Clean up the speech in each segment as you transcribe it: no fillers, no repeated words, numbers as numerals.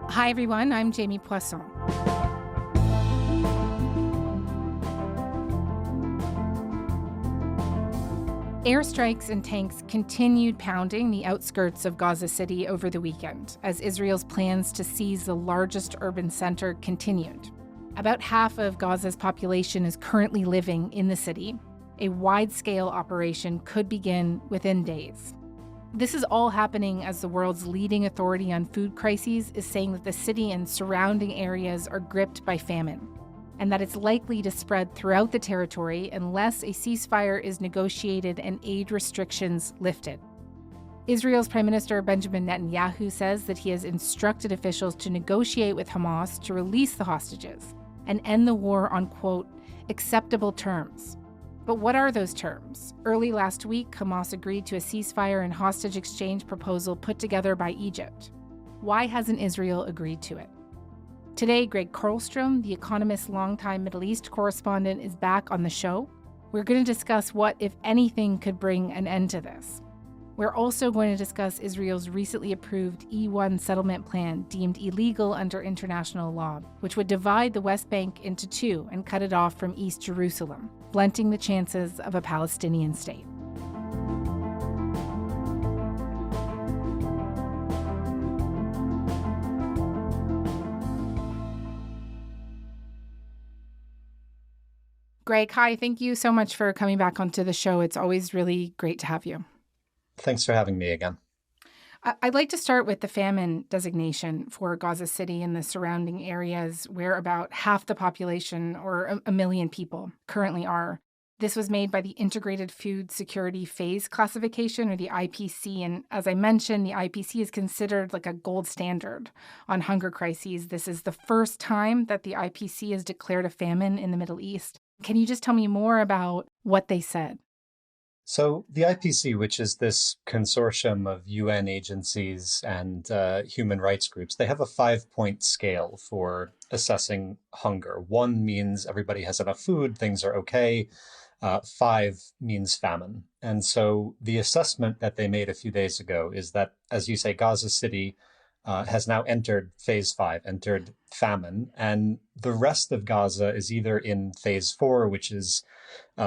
Hi, everyone. I'm Jamie Poisson. Airstrikes and tanks continued pounding the outskirts of Gaza City over the weekend as Israel's plans to seize the largest urban center continued. About half of Gaza's population is currently living in the city. A wide-scale operation could begin within days. This is all happening as the world's leading authority on food crises is saying that the city and surrounding areas are gripped by famine, and that it's likely to spread throughout the territory unless a ceasefire is negotiated and aid restrictions lifted. Israel's Prime Minister Benjamin Netanyahu says that he has instructed officials to negotiate with Hamas to release the hostages and end the war on, quote, acceptable terms. But what are those terms? Early last week, Hamas agreed to a ceasefire and hostage exchange proposal put together by Egypt. Why hasn't Israel agreed to it? Today, Greg Karlstrom, The Economist's longtime Middle East correspondent, is back on the show. We're going to discuss what, if anything, could bring an end to this. We're also going to discuss Israel's recently approved E1 settlement plan deemed illegal under international law, which would divide the West Bank into two and cut it off from East Jerusalem, blunting the chances of a Palestinian state. Greg, hi. Thank you so much for coming back onto the show. It's always really great to have you. Thanks for having me again. I'd like to start with the famine designation for Gaza City and the surrounding areas where about half the population, or a million people, currently are. This was made by the Integrated Food Security Phase Classification, or the IPC. And as I mentioned, the IPC is considered like a gold standard on hunger crises. This is the first time that the IPC has declared a famine in the Middle East. Can you just tell me more about what they said? So the IPC, which is this consortium of UN agencies and human rights groups, they have a 5-point scale for assessing hunger. 1 means everybody has enough food, things are okay. 5 means famine. And so the assessment that they made a few days ago is that, as you say, Gaza City has now entered phase 5, entered famine, and the rest of Gaza is either in phase 4, which is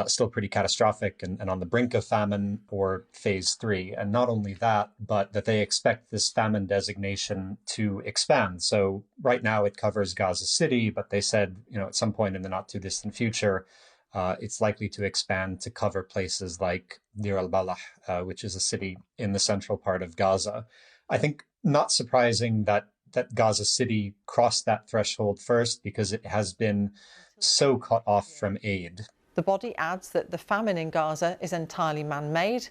still pretty catastrophic and on the brink of famine, or phase 3. And not only that, but that they expect this famine designation to expand. So right now it covers Gaza City, but they said, at some point in the not too distant future, it's likely to expand to cover places like Deir al-Balah, which is a city in the central part of Gaza. I think not surprising that Gaza City crossed that threshold first because it has been so cut off from aid. The body adds that the famine in Gaza is entirely man-made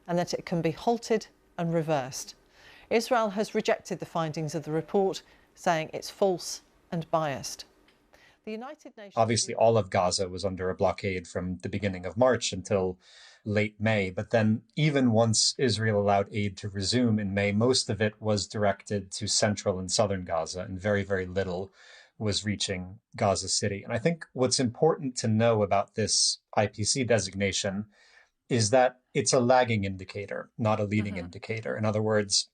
and that it can be halted and reversed. Israel has rejected the findings of the report, saying it's false and biased. The United Nations... Obviously, all of Gaza was under a blockade from the beginning of March until late May. But then even once Israel allowed aid to resume in May, most of it was directed to central and southern Gaza, and very, very little was reaching Gaza City. And I think what's important to know about this IPC designation is that it's a lagging indicator, not a leading indicator. In other words,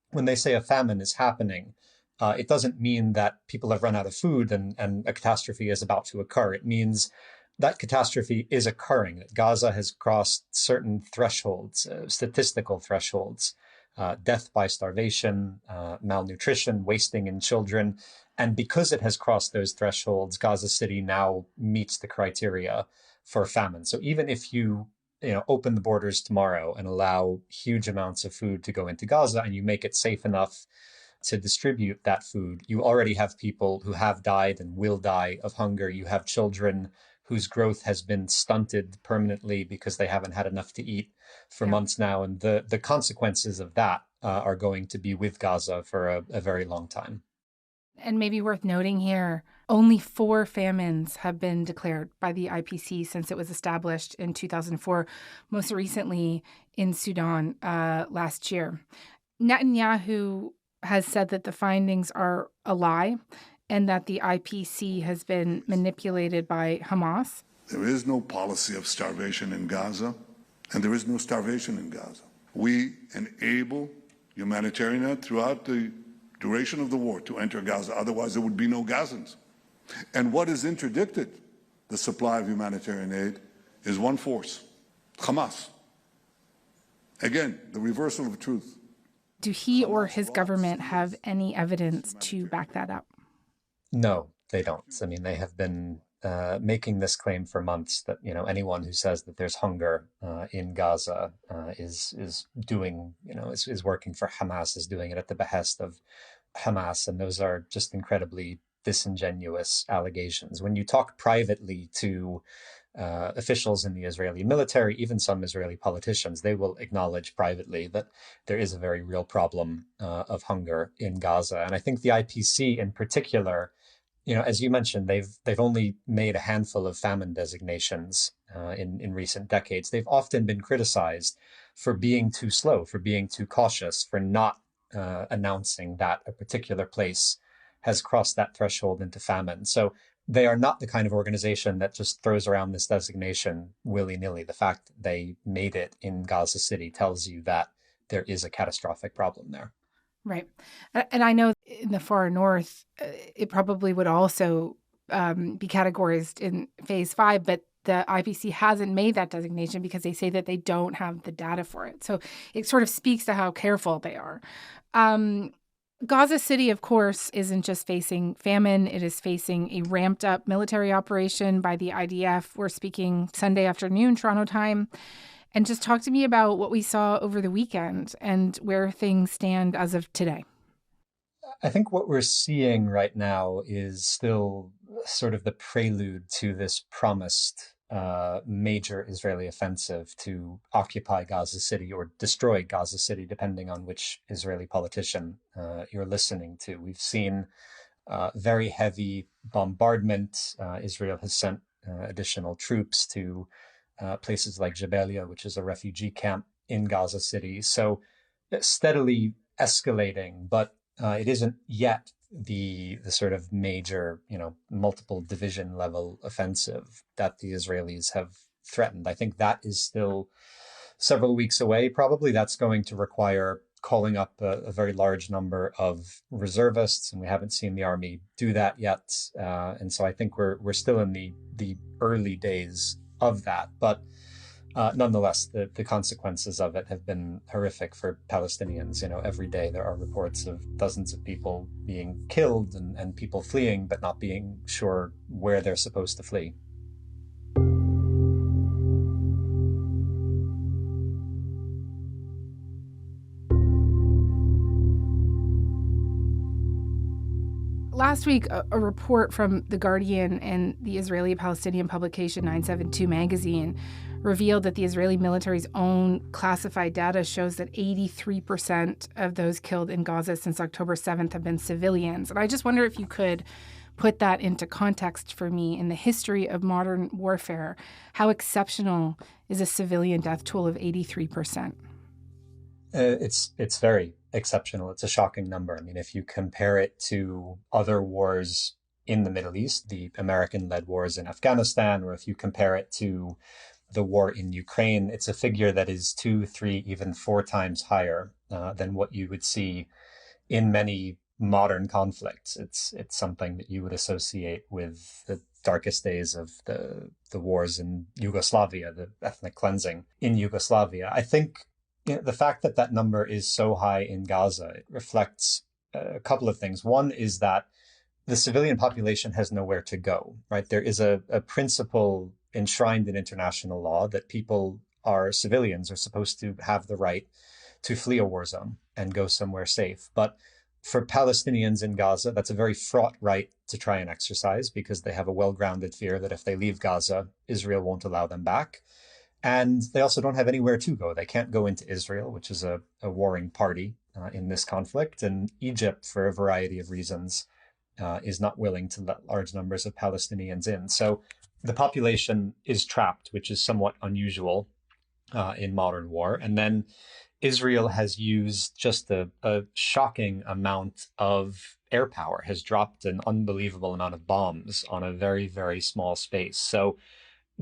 when they say a famine is happening, it doesn't mean that people have run out of food and a catastrophe is about to occur. It means that catastrophe is occurring, that Gaza has crossed certain thresholds, statistical thresholds, death by starvation, malnutrition, wasting in children. And because it has crossed those thresholds, Gaza City now meets the criteria for famine. So even if you open the borders tomorrow and allow huge amounts of food to go into Gaza and you make it safe enough to distribute that food, you already have people who have died and will die of hunger. You have children whose growth has been stunted permanently because they haven't had enough to eat for months now. And the consequences of that are going to be with Gaza for a very long time. And maybe worth noting here, only 4 famines have been declared by the IPC since it was established in 2004, most recently in Sudan last year. Netanyahu has said that the findings are a lie and that the IPC has been manipulated by Hamas. There is no policy of starvation in Gaza, and there is no starvation in Gaza. We enable humanitarian aid throughout the duration of the war, to enter Gaza. Otherwise, there would be no Gazans. And what has interdicted the supply of humanitarian aid is one force, Hamas. Again, the reversal of truth. Do he or his government have any evidence to back that up? No, they don't. I mean, they have been making this claim for months that, anyone who says that there's hunger in Gaza is doing, is working for Hamas, is doing it at the behest of Hamas. And those are just incredibly disingenuous allegations. When you talk privately to officials in the Israeli military, even some Israeli politicians, they will acknowledge privately that there is a very real problem of hunger in Gaza. And I think the IPC in particular, as you mentioned, they've only made a handful of famine designations in recent decades. They've often been criticized for being too slow, for being too cautious, for not announcing that a particular place has crossed that threshold into famine. So they are not the kind of organization that just throws around this designation willy-nilly. The fact that they made it in Gaza City tells you that there is a catastrophic problem there. Right. And I know in the far north, it probably would also be categorized in phase 5, but the IPC hasn't made that designation because they say that they don't have the data for it. So it sort of speaks to how careful they are. Gaza City, of course, isn't just facing famine. It is facing a ramped up military operation by the IDF. We're speaking Sunday afternoon, Toronto time. And just talk to me about what we saw over the weekend and where things stand as of today. I think what we're seeing right now is still sort of the prelude to this promised major Israeli offensive to occupy Gaza City or destroy Gaza City, depending on which Israeli politician you're listening to. We've seen very heavy bombardment. Israel has sent additional troops to places like Jabalia, which is a refugee camp in Gaza City. So steadily escalating, but it isn't yet the sort of major, multiple division level offensive that the Israelis have threatened. I think that is still several weeks away. Probably that's going to require calling up a very large number of reservists, and we haven't seen the army do that yet. And so I think we're still in the early days of that. But nonetheless, the consequences of it have been horrific for Palestinians. Every day there are reports of dozens of people being killed and people fleeing, but not being sure where they're supposed to flee. Last week, a report from The Guardian and the Israeli-Palestinian publication 972 magazine revealed that the Israeli military's own classified data shows that 83% of those killed in Gaza since October 7th have been civilians. And I just wonder if you could put that into context for me in the history of modern warfare. How exceptional is a civilian death toll of 83%? It's very exceptional. It's a shocking number. I mean, if you compare it to other wars in the Middle East, the American-led wars in Afghanistan, or if you compare it to the war in Ukraine, it's a figure that is 2, 3, even 4 times higher than what you would see in many modern conflicts. It's something that you would associate with the darkest days of the wars in Yugoslavia, the ethnic cleansing in Yugoslavia. I think the fact that number is so high in Gaza, it reflects a couple of things. One is that the civilian population has nowhere to go, right? There is a principle enshrined in international law that civilians are supposed to have the right to flee a war zone and go somewhere safe. But for Palestinians in Gaza, that's a very fraught right to try and exercise because they have a well-grounded fear that if they leave Gaza, Israel won't allow them back. And they also don't have anywhere to go. They can't go into Israel, which is a warring party in this conflict. And Egypt, for a variety of reasons, is not willing to let large numbers of Palestinians in. So the population is trapped, which is somewhat unusual in modern war. And then Israel has used just a shocking amount of air power, has dropped an unbelievable amount of bombs on a very, very small space. So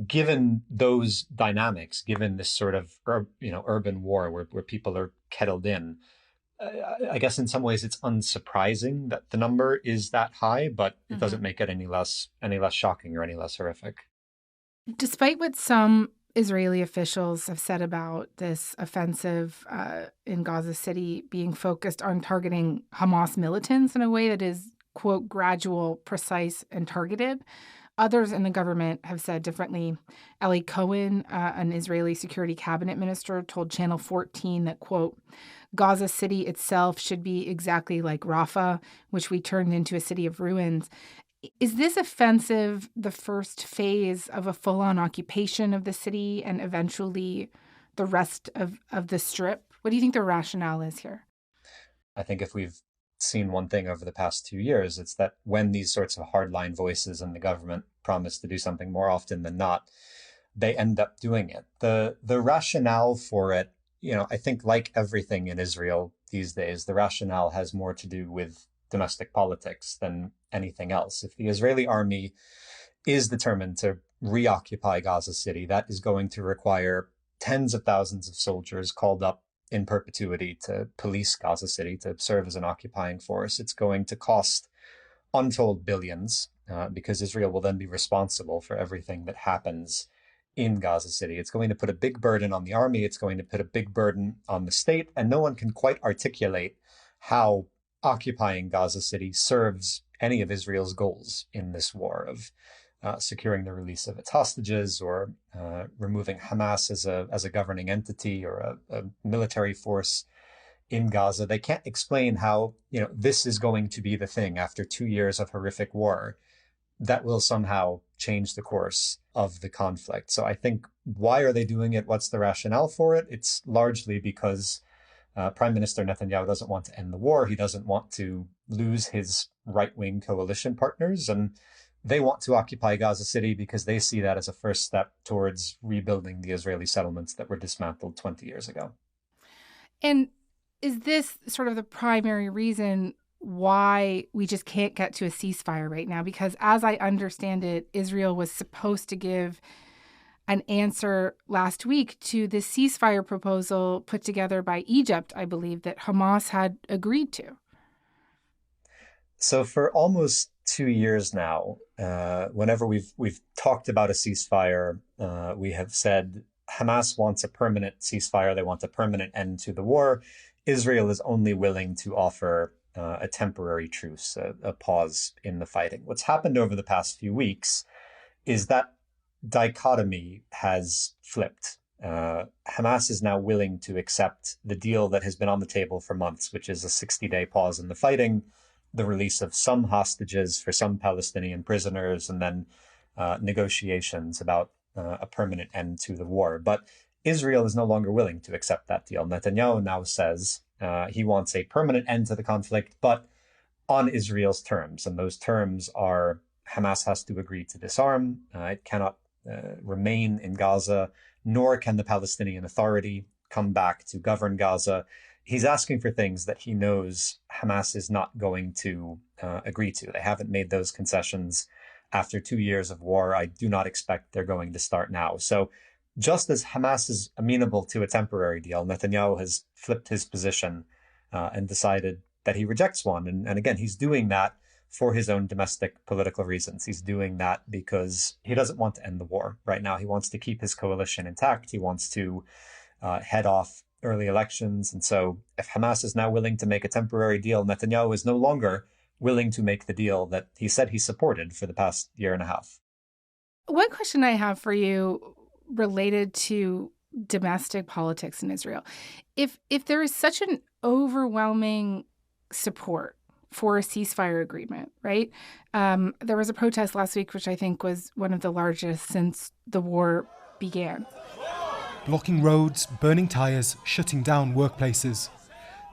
given those dynamics, given this sort of urban war where people are kettled in, I guess in some ways it's unsurprising that the number is that high, but it doesn't make it any less shocking or any less horrific. Despite what some Israeli officials have said about this offensive in Gaza City being focused on targeting Hamas militants in a way that is, quote, gradual, precise, and targeted, others in the government have said differently. Eli Cohen, an Israeli security cabinet minister, told Channel 14 that, quote, Gaza City itself should be exactly like Rafah, which we turned into a city of ruins. Is this offensive the first phase of a full-on occupation of the city and eventually the rest of the Strip? What do you think the rationale is here? I think if we've seen one thing over the past 2 years, it's that when these sorts of hardline voices in the government promise to do something more often than not, they end up doing it. The rationale for it, I think like everything in Israel these days, the rationale has more to do with domestic politics than anything else. If the Israeli army is determined to reoccupy Gaza City, that is going to require tens of thousands of soldiers called up in perpetuity to police Gaza City, to serve as an occupying force. It's going to cost untold billions because Israel will then be responsible for everything that happens in Gaza City. It's going to put a big burden on the army. It's going to put a big burden on the state. And no one can quite articulate how occupying Gaza City serves any of Israel's goals in this war of securing the release of its hostages or removing Hamas as a governing entity or a military force in Gaza. They can't explain how, this is going to be the thing after 2 years of horrific war that will somehow change the course of the conflict. So I think, why are they doing it? What's the rationale for it? It's largely because Prime Minister Netanyahu doesn't want to end the war. He doesn't want to lose his right-wing coalition partners. And they want to occupy Gaza City because they see that as a first step towards rebuilding the Israeli settlements that were dismantled 20 years ago. And is this sort of the primary reason why we just can't get to a ceasefire right now? Because as I understand it, Israel was supposed to give an answer last week to the ceasefire proposal put together by Egypt, I believe, that Hamas had agreed to. So for almost 2 years now, whenever we've talked about a ceasefire, we have said Hamas wants a permanent ceasefire. They want a permanent end to the war. Israel is only willing to offer a temporary truce, a pause in the fighting. What's happened over the past few weeks is that dichotomy has flipped. Hamas is now willing to accept the deal that has been on the table for months, which is a 60-day pause in the fighting, the release of some hostages for some Palestinian prisoners, and then negotiations about a permanent end to the war. But Israel is no longer willing to accept that deal. Netanyahu now says he wants a permanent end to the conflict, but on Israel's terms. And those terms are Hamas has to agree to disarm. It cannot remain in Gaza, nor can the Palestinian Authority come back to govern Gaza. He's asking for things that he knows Hamas is not going to agree to. They haven't made those concessions after 2 years of war. I do not expect they're going to start now. So just as Hamas is amenable to a temporary deal, Netanyahu has flipped his position and decided that he rejects one. And again, he's doing that for his own domestic political reasons. He's doing that because he doesn't want to end the war right now. He wants to keep his coalition intact. He wants to head off early elections. And so if Hamas is now willing to make a temporary deal, Netanyahu is no longer willing to make the deal that he said he supported for the past year and a half. One question I have for you related to domestic politics in Israel. If there is such an overwhelming support for a ceasefire agreement, right? There was a protest last week, which I think was one of the largest since the war began. Blocking roads, burning tyres, shutting down workplaces.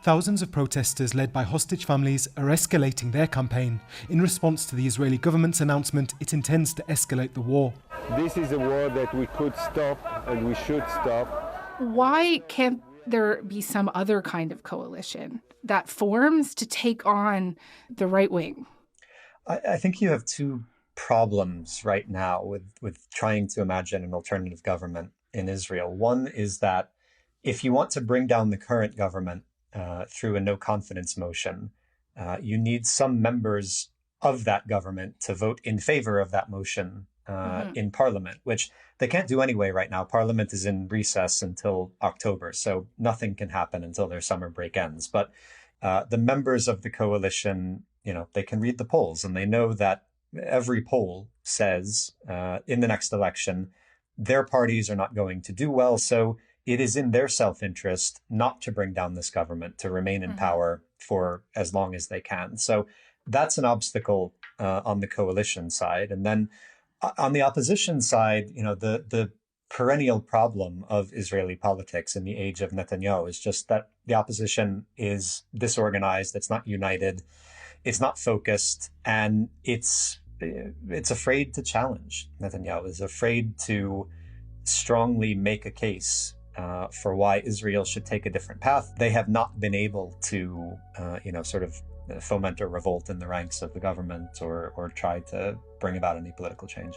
Thousands of protesters led by hostage families are escalating their campaign in response to the Israeli government's announcement it intends to escalate the war. This is a war that we could stop and we should stop. Why can't there be some other kind of coalition that forms to take on the right wing? I think you have two problems right now with trying to imagine an alternative government in Israel. One is that if you want to bring down the current government, through a no confidence motion, you need some members of that government to vote in favor of that motion in Parliament, which they can't do anyway right now. Parliament is in recess until October, so nothing can happen until their summer break ends. But the members of the coalition, they can read the polls, and they know that every poll says in the next election, their parties are not going to do well. So it is in their self-interest not to bring down this government, to remain in power for as long as they can. So that's an obstacle on the coalition side. And then on the opposition side, the perennial problem of Israeli politics in the age of Netanyahu is just that the opposition is disorganized, it's not united, it's not focused, and it's afraid to challenge. Netanyahu is afraid to strongly make a case for why Israel should take a different path. They have not been able to, sort of foment a revolt in the ranks of the government or try to bring about any political change.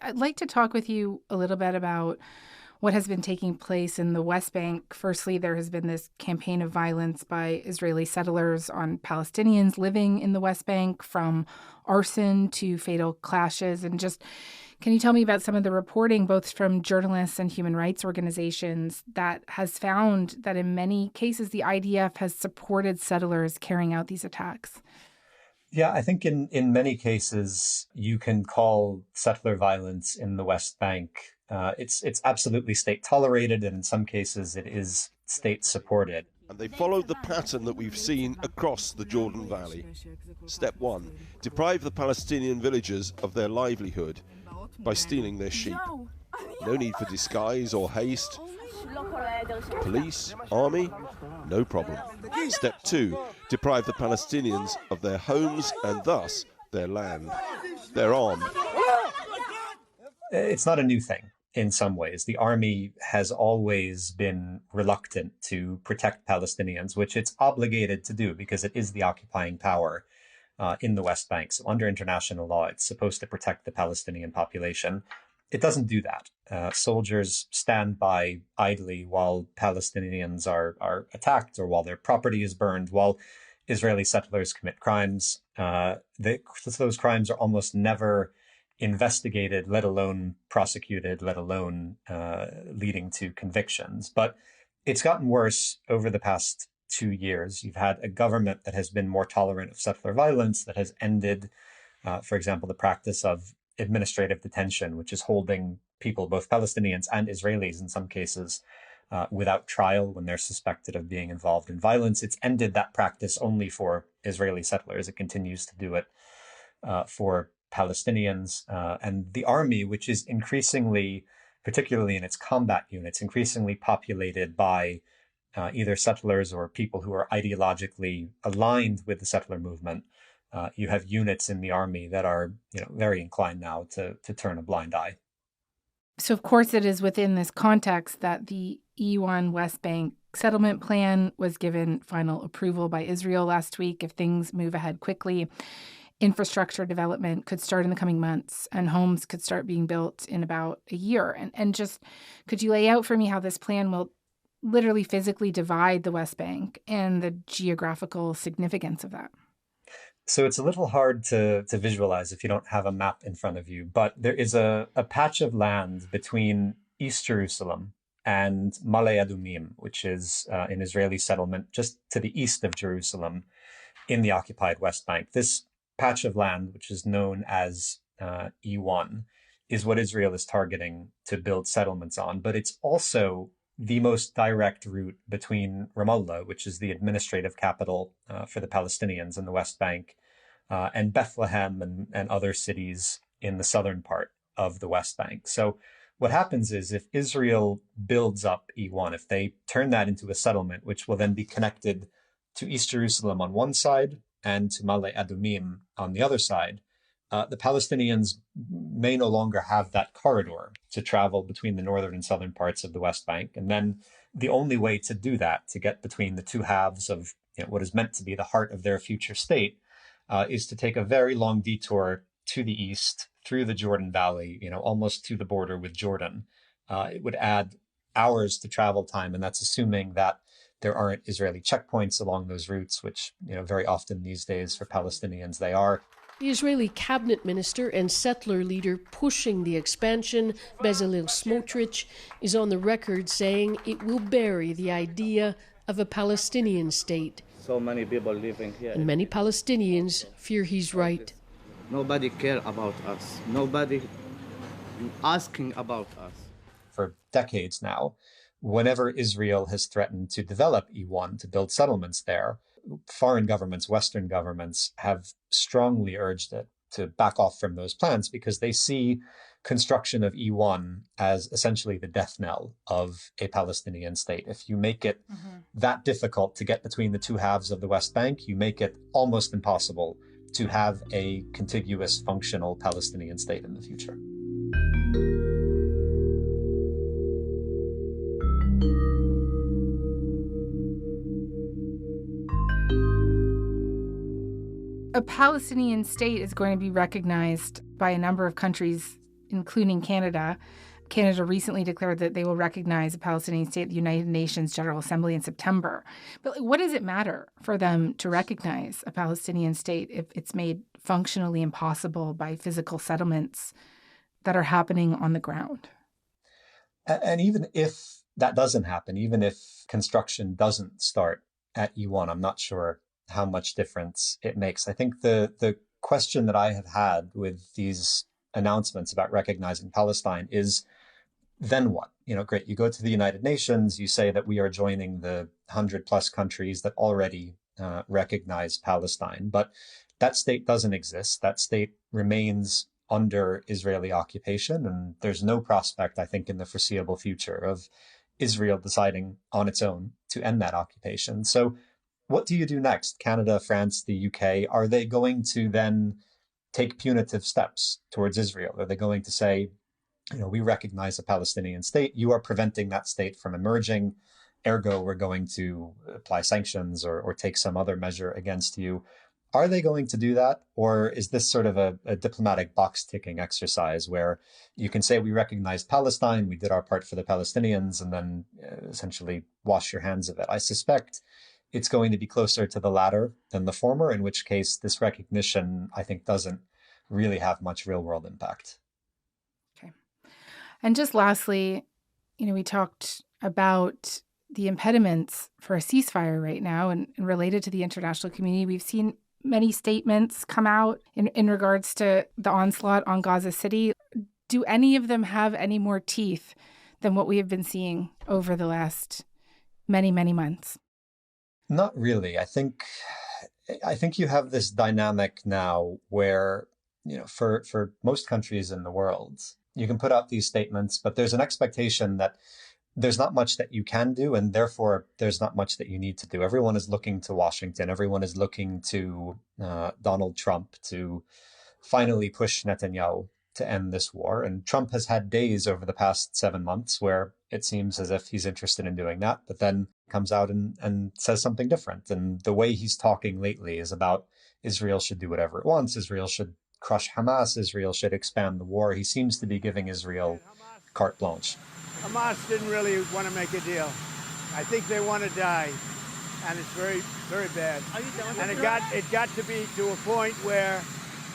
I'd like to talk with you a little bit about what has been taking place in the West Bank. Firstly, there has been this campaign of violence by Israeli settlers on Palestinians living in the West Bank, from arson to fatal clashes. And just, can you tell me about some of the reporting, both from journalists and human rights organizations, that has found that in many cases the IDF has supported settlers carrying out these attacks? Yeah, I think in many cases you can call settler violence in the West Bank. It's absolutely state tolerated, and in some cases it is state supported. And they followed the pattern that we've seen across the Jordan Valley. Step 1, deprive the Palestinian villagers of their livelihood by stealing their sheep. No need for disguise or haste. Police, army, no problem. Step 2, deprive the Palestinians of their homes and thus their land. They're armed. It's not a new thing in some ways. The army has always been reluctant to protect Palestinians, which it's obligated to do because it is the occupying power in the West Bank. So under international law, it's supposed to protect the Palestinian population. It doesn't do that. Soldiers stand by idly while Palestinians are attacked or while their property is burned, while Israeli settlers commit crimes. Those crimes are almost never investigated, let alone prosecuted, let alone leading to convictions. But it's gotten worse over the past 2 years. You've had a government that has been more tolerant of settler violence, that has ended, for example, the practice of administrative detention, which is holding people, both Palestinians and Israelis in some cases, without trial when they're suspected of being involved in violence. It's ended that practice only for Israeli settlers. It continues to do it for Palestinians. And the army, which is increasingly, particularly in its combat units, increasingly populated by either settlers or people who are ideologically aligned with the settler movement. You have units in the army that are, very inclined now to turn a blind eye. So, of course, it is within this context that the E1 West Bank settlement plan was given final approval by Israel last week. If things move ahead quickly, infrastructure development could start in the coming months, and homes could start being built in about a year. And just, could you lay out for me how this plan will literally physically divide the West Bank and the geographical significance of that? So it's a little hard to visualize if you don't have a map in front of you, but there is a patch of land between East Jerusalem and Male Adumim, which is an Israeli settlement just to the east of Jerusalem in the occupied West Bank. This patch of land, which is known as E1, is what Israel is targeting to build settlements on, but it's also the most direct route between Ramallah, which is the administrative capital for the Palestinians in the West Bank, and Bethlehem and other cities in the southern part of the West Bank. So what happens is if Israel builds up E1, if they turn that into a settlement, which will then be connected to East Jerusalem on one side and to Male Adumim on the other side, the Palestinians may no longer have that corridor to travel between the northern and southern parts of the West Bank. And then the only way to do that, to get between the two halves of what is meant to be the heart of their future state, is to take a very long detour to the east through the Jordan Valley, almost to the border with Jordan. It would add hours to travel time, and that's assuming that there aren't Israeli checkpoints along those routes, which, very often these days for Palestinians they are. The Israeli cabinet minister and settler leader pushing the expansion, Bezalel Smotrich, is on the record saying it will bury the idea of a Palestinian state. So many people living here. And many Palestinians fear he's right. Nobody cares about us. Nobody asking about us. For decades now, whenever Israel has threatened to develop E1, to build settlements there, foreign governments, Western governments, have strongly urged it to back off from those plans because they see construction of E1 as essentially the death knell of a Palestinian state. If you make it that difficult to get between the two halves of the West Bank, you make it almost impossible to have a contiguous, functional Palestinian state in the future. A Palestinian state is going to be recognized by a number of countries, including Canada. Canada recently declared that they will recognize a Palestinian state at the United Nations General Assembly in September. But what does it matter for them to recognize a Palestinian state if it's made functionally impossible by physical settlements that are happening on the ground? And even if that doesn't happen, even if construction doesn't start at E1, I'm not sure how much difference it makes. I think the question that I have had with these announcements about recognizing Palestine is, then what? Great, you go to the United Nations, you say that we are joining the 100+ countries that already recognize Palestine, but that state doesn't exist. That state remains under Israeli occupation, and there's no prospect, I think, in the foreseeable future of Israel deciding on its own to end that occupation. So what do you do next? Canada, France, the UK, are they going to then take punitive steps towards Israel? Are they going to say, we recognize a Palestinian state, you are preventing that state from emerging, ergo we're going to apply sanctions or take some other measure against you? Are they going to do that? Or is this sort of a diplomatic box-ticking exercise where you can say we recognize Palestine, we did our part for the Palestinians, and then essentially wash your hands of it? I suspect it's going to be closer to the latter than the former, in which case this recognition, I think, doesn't really have much real-world impact. Okay. And just lastly, we talked about the impediments for a ceasefire right now and related to the international community. We've seen many statements come out in regards to the onslaught on Gaza City. Do any of them have any more teeth than what we have been seeing over the last many, many months? Not really. I think you have this dynamic now where, for most countries in the world, you can put out these statements, but there's an expectation that there's not much that you can do, and therefore there's not much that you need to do. Everyone is looking to Washington. Everyone is looking to Donald Trump to finally push Netanyahu to end this war. And Trump has had days over the past 7 months where it seems as if he's interested in doing that, but then comes out and says something different. And the way he's talking lately is about Israel should do whatever it wants. Israel should crush Hamas. Israel should expand the war. He seems to be giving Israel carte blanche. Hamas didn't really want to make a deal. I think they want to die, and it's very, very bad. Are you done? And it got to be to a point where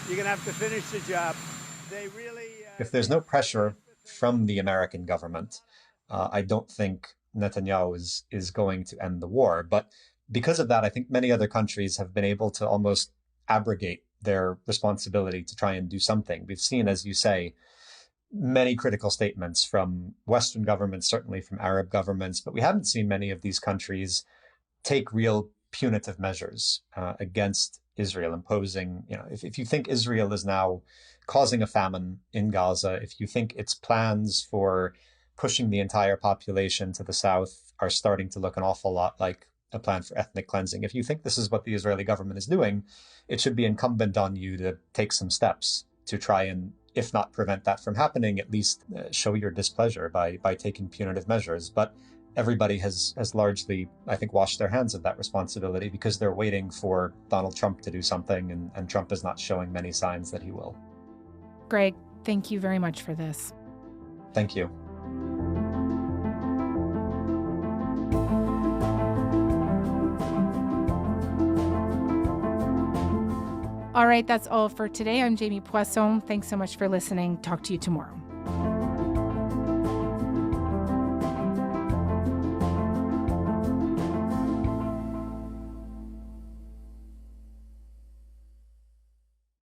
you're going to have to finish the job. They really. If there's no pressure from the American government, I don't think Netanyahu is going to end the war. But because of that, I think many other countries have been able to almost abrogate their responsibility to try and do something. We've seen, as you say, many critical statements from Western governments, certainly from Arab governments, but we haven't seen many of these countries take real punitive measures against Israel, imposing, if you think Israel is now causing a famine in Gaza, if you think its plans for pushing the entire population to the south are starting to look an awful lot like a plan for ethnic cleansing, if you think this is what the Israeli government is doing, it should be incumbent on you to take some steps to try and, if not prevent that from happening, at least show your displeasure by taking punitive measures. But everybody has largely, I think, washed their hands of that responsibility because they're waiting for Donald Trump to do something, and Trump is not showing many signs that he will. Greg, thank you very much for this. Thank you. All right, that's all for today. I'm Jamie Poisson. Thanks so much for listening. Talk to you tomorrow.